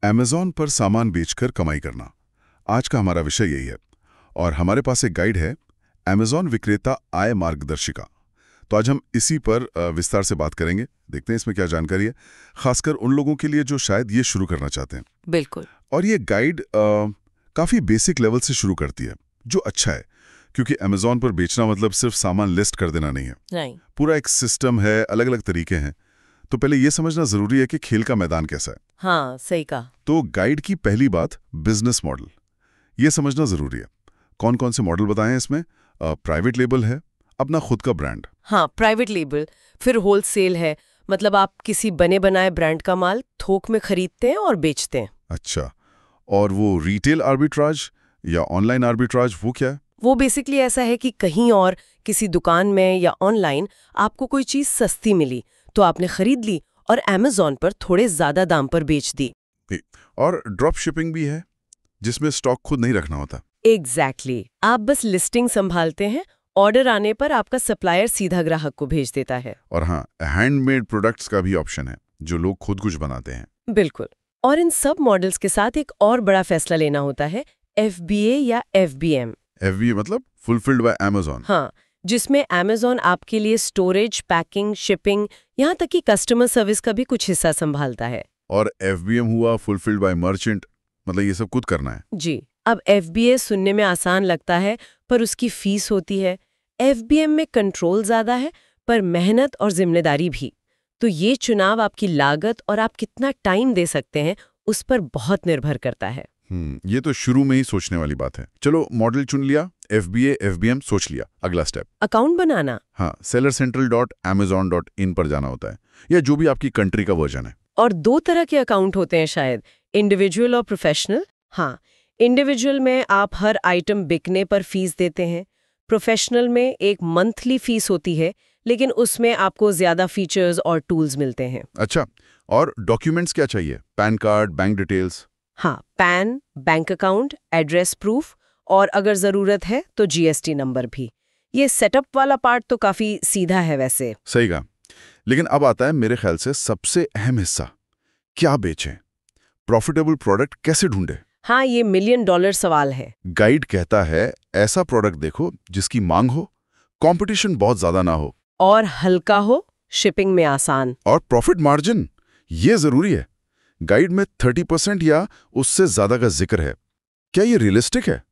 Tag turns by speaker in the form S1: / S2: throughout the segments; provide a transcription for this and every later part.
S1: Amazon पर सामान बेचकर कमाई करना, आज का हमारा विषय यही है। और हमारे पास एक गाइड है, अमेज़न विक्रेता आय मार्गदर्शिका। तो आज हम इसी पर विस्तार से बात करेंगे। देखते हैं इसमें क्या जानकारी है, खासकर उन लोगों के लिए जो शायद ये शुरू करना चाहते हैं।
S2: बिल्कुल।
S1: और ये गाइड काफ़ी बेसिक लेवल से शुरू करती है, जो अच्छा है, क्योंकि अमेज़न पर बेचना मतलब सिर्फ सामान लिस्ट कर देना नहीं है।
S2: नहीं।
S1: पूरा एक सिस्टम है, अलग अलग तरीके हैं। तो पहले ये समझना जरूरी है कि खेल का मैदान कैसा है।
S2: हाँ, सही कहा।
S1: तो गाइड की पहली बात, बिजनेस मॉडल, ये समझना जरूरी है। कौन कौन से मॉडल बताए हैं इसमें? प्राइवेट लेबल है, अपना खुद का ब्रांड।
S2: हाँ, प्राइवेट लेबल, फिर होलसेल है, मतलब आप किसी बने बनाए ब्रांड का माल थोक में खरीदते हैं और बेचते हैं।
S1: अच्छा, और वो रिटेल आर्बिट्राज या ऑनलाइन आर्बिट्राज, वो क्या है?
S2: वो बेसिकली ऐसा है कि कहीं और किसी दुकान में या ऑनलाइन आपको कोई चीज सस्ती मिली तो आपने खरीद ली और अमेज़न पर थोड़े ज्यादा दाम पर बेच दी।
S1: और ड्रॉप शिपिंग भी है, जिसमें स्टॉक खुद नहीं रखना होता।
S2: एग्जैक्टली। आप बस लिस्टिंग संभालते हैं, ऑर्डर आने पर आपका सप्लायर सीधा ग्राहक को भेज देता है।
S1: और हाँ, हैंडमेड प्रोडक्ट्स का भी ऑप्शन है, जो लोग खुद कुछ बनाते हैं।
S2: बिल्कुल। और इन सब मॉडल्स के साथ एक और बड़ा फैसला लेना होता है, FBA या FBM।
S1: FBA मतलब फुलफिल्ड बाय अमेज़न।
S2: हाँ, जिसमें अमेज़न आपके लिए स्टोरेज, पैकिंग, शिपिंग, यहाँ तक कि कस्टमर सर्विस का भी कुछ हिस्सा संभालता है।
S1: और FBM हुआ फुलफिल्ड बाय मर्चेंट, मतलब ये सब खुद करना है।
S2: जी। अब FBA सुनने में आसान लगता है, पर उसकी फीस होती है। FBM में कंट्रोल ज्यादा है, पर मेहनत और जिम्मेदारी भी। तो ये चुनाव आपकी लागत और आप कितना टाइम दे सकते हैं उस पर बहुत निर्भर करता है।
S1: ये तो शुरू में ही सोचने वाली बात है। चलो, मॉडल चुन लिया, FBA FBM सोच लिया, अगला स्टेप
S2: अकाउंट बनाना।
S1: हाँ, sellercentral.amazon.in पर जाना होता है, या जो भी आपकी कंट्री का वर्जन है।
S2: और दो तरह के अकाउंट होते हैं शायद, इंडिविजुअल और प्रोफेशनल। हाँ, इंडिविजुअल में आप हर आइटम बिकने पर फीस देते हैं। प्रोफेशनल में एक मंथली फीस होती है, लेकिन उसमें आपको ज्यादा फीचर्स और टूल्स मिलते हैं।
S1: अच्छा, और डॉक्यूमेंट्स क्या चाहिए? PAN card, bank details?
S2: हाँ, PAN, bank account, address proof, और अगर जरूरत है तो GST नंबर भी। ये सेटअप वाला पार्ट तो काफी सीधा है वैसे।
S1: सही कहा। लेकिन अब आता है मेरे ख्याल से सबसे अहम हिस्सा, क्या बेचें? प्रॉफिटेबल प्रोडक्ट कैसे ढूंढे?
S2: हाँ, ये $1 मिलियन सवाल है।
S1: गाइड कहता है ऐसा प्रोडक्ट देखो जिसकी मांग हो, कंपटीशन बहुत ज्यादा ना हो,
S2: और हल्का हो, शिपिंग में आसान,
S1: और प्रॉफिट मार्जिन, ये जरूरी है। गाइड में 30% या उससे ज्यादा का जिक्र है। क्या ये रियलिस्टिक है?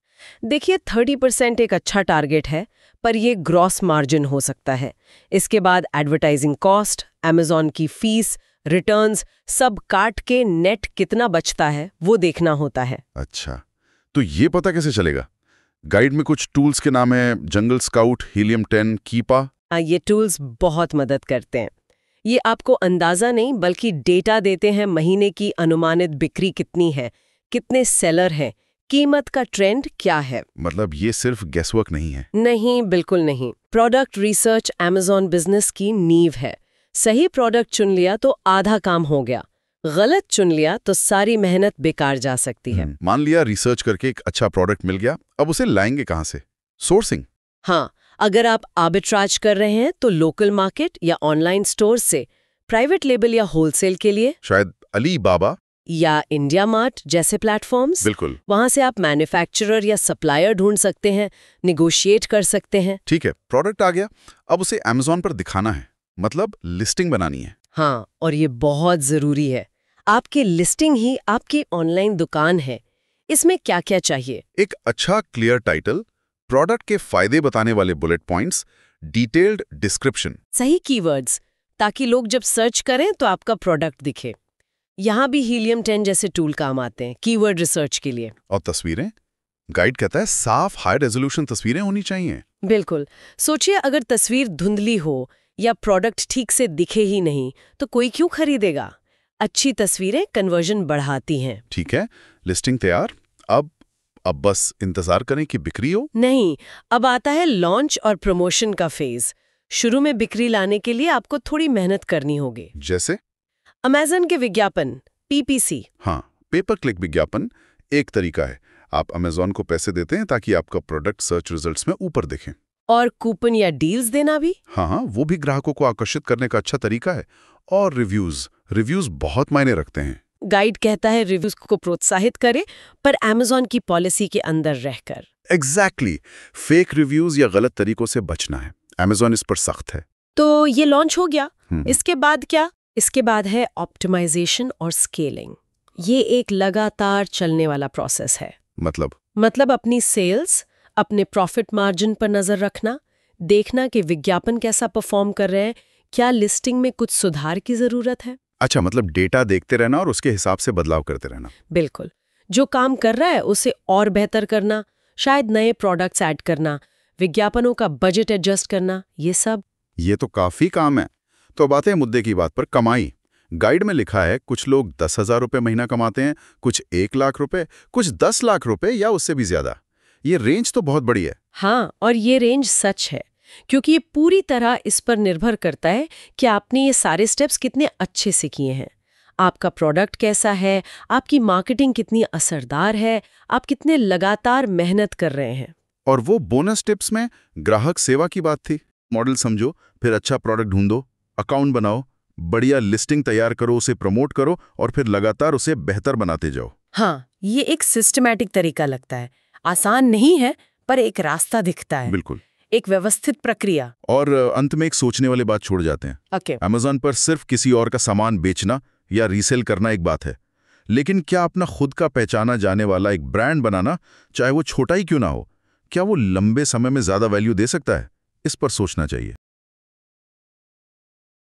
S2: देखिए, 30% एक अच्छा टारगेट है, पर ये ग्रॉस मार्जिन हो सकता है। इसके बाद एडवर्टाइजिंग कॉस्ट, अमेज़न की फीस, रिटर्न्स, सब काट के नेट कितना बचता है वो देखना होता है।
S1: अच्छा, तो ये पता कैसे चलेगा? गाइड में कुछ टूल्स के नाम है, जंगल स्काउट, हीलियम 10, कीपा।
S2: ये टूल्स बहुत मदद करते हैं। ये आपको अंदाजा नहीं बल्कि डेटा देते हैं, महीने की अनुमानित बिक्री कितनी है, कितने सेलर हैं, कीमत का ट्रेंड क्या है।
S1: मतलब ये सिर्फ गैसवर्क नहीं है?
S2: नहीं, बिल्कुल नहीं। प्रोडक्ट रिसर्च अमेज़न बिजनेस की नींव है। सही प्रोडक्ट चुन लिया तो आधा काम हो गया, गलत चुन लिया तो सारी मेहनत बेकार जा सकती है।
S1: मान लिया रिसर्च करके एक अच्छा प्रोडक्ट मिल गया, अब उसे लाएंगे कहाँ से? सोर्सिंग।
S2: हाँ, अगर आप आर्बिट्राज कर रहे हैं तो लोकल मार्केट या ऑनलाइन स्टोर से। प्राइवेट लेबल या होलसेल के लिए
S1: शायद अलीबाबा
S2: या इंडिया मार्ट जैसे प्लेटफॉर्म्स।
S1: बिल्कुल।
S2: वहां से आप मैन्युफैक्चरर या सप्लायर ढूंढ सकते हैं, निगोशिएट कर सकते हैं।
S1: ठीक है, प्रोडक्ट आ गया, अब उसे अमेज़न पर दिखाना है, मतलब लिस्टिंग बनानी है।
S2: हाँ, और ये बहुत जरूरी है। आपकी लिस्टिंग ही आपकी ऑनलाइन दुकान है। इसमें क्या क्या चाहिए?
S1: एक अच्छा क्लियर टाइटल, प्रोडक्ट के फायदे बताने वाले बुलेट पॉइंट्स, डिटेल्ड डिस्क्रिप्शन,
S2: सही कीवर्ड्स, ताकि लोग जब सर्च करें तो आपका प्रोडक्ट दिखे। यहाँ भी हीलियम 10 जैसे टूल काम आते हैं कीवर्ड रिसर्च के लिए।
S1: और तस्वीरें, गाइड कहता है साफ हाई रेजोल्यूशन तस्वीरें होनी चाहिए।
S2: बिल्कुल। सोचिए, अगर तस्वीर धुंधली हो या प्रोडक्ट ठीक से दिखे ही नहीं तो कोई क्यों खरीदेगा? अच्छी तस्वीरें कन्वर्जन बढ़ाती हैं।
S1: ठीक है, लिस्टिंग तैयार, अब बस इंतजार करें कि बिक्री हो।
S2: नहीं, अब आता है लॉन्च और प्रमोशन का फेज। शुरू में बिक्री लाने के लिए आपको थोड़ी मेहनत करनी होगी।
S1: जैसे
S2: अमेज़न के विज्ञापन, PPC।
S1: हाँ, पेपर क्लिक विज्ञापन एक तरीका है। आप अमेज़न को पैसे देते हैं ताकि आपका प्रोडक्ट सर्च रिजल्ट्स में ऊपर दिखे।
S2: और कूपन या डील्स देना भी।
S1: हाँ, वो भी ग्राहकों को आकर्षित करने का अच्छा तरीका है। और रिव्यूज बहुत मायने रखते हैं।
S2: गाइड कहता है रिव्यूज को प्रोत्साहित करे, पर Amazon की पॉलिसी के अंदर रहकर।
S1: एग्जैक्टली फेक रिव्यूज या गलत तरीकों से बचना है। Amazon इस पर सख्त है।
S2: तो ये लॉन्च हो गया। इसके बाद क्या? इसके बाद है ऑप्टिमाइजेशन और स्केलिंग। ये एक लगातार चलने वाला प्रोसेस है।
S1: मतलब
S2: अपनी सेल्स, अपने प्रॉफिट मार्जिन पर नजर रखना, देखना कि विज्ञापन कैसा परफॉर्म कर रहे हैं, क्या लिस्टिंग में कुछ सुधार की जरूरत है।
S1: अच्छा, मतलब डेटा देखते रहना और उसके हिसाब से बदलाव करते रहना।
S2: बिल्कुल। जो काम कर रहा है उसे और बेहतर करना, शायद नए प्रोडक्ट्स ऐड करना, विज्ञापनों का बजट एडजस्ट करना, ये सब।
S1: ये तो काफी काम है। तो बातें मुद्दे की बात पर कमाई। गाइड में लिखा है कुछ लोग 10,000 रुपए महीना कमाते हैं, कुछ 1 लाख रुपए, कुछ 10 लाख रुपए या उससे भी ज्यादा। ये रेंज तो बहुत बड़ी है।
S2: हाँ, और ये रेंज सच है, क्योंकि ये पूरी तरह इस पर निर्भर करता है कि आपने ये सारे स्टेप्स कितने अच्छे से किए हैं। आपका प्रोडक्ट कैसा है, आपकी मार्केटिंग कितनी असरदार है, आप कितने लगातार मेहनत कर रहे हैं।
S1: और वो बोनस टिप्स में ग्राहक सेवा की बात थी। मॉडल समझो, फिर अच्छा प्रोडक्ट ढूंढो, अकाउंट बनाओ, बढ़िया लिस्टिंग तैयार करो, उसे प्रमोट करो और फिर लगातार उसे बेहतर बनाते जाओ।
S2: हाँ, ये एक सिस्टमैटिक तरीका लगता है। आसान नहीं है, पर एक रास्ता दिखता है।
S1: बिल्कुल,
S2: एक व्यवस्थित प्रक्रिया।
S1: और अंत में एक सोचने वाली बात छोड़ जाते हैं।
S2: ओके।
S1: Amazon पर सिर्फ किसी और का सामान बेचना या रीसेल करना एक बात है, लेकिन क्या अपना खुद का पहचाना जाने वाला एक ब्रांड बनाना, चाहे वो छोटा ही क्यों ना हो, क्या वो लंबे समय में ज्यादा वैल्यू दे सकता है? इस पर सोचना चाहिए।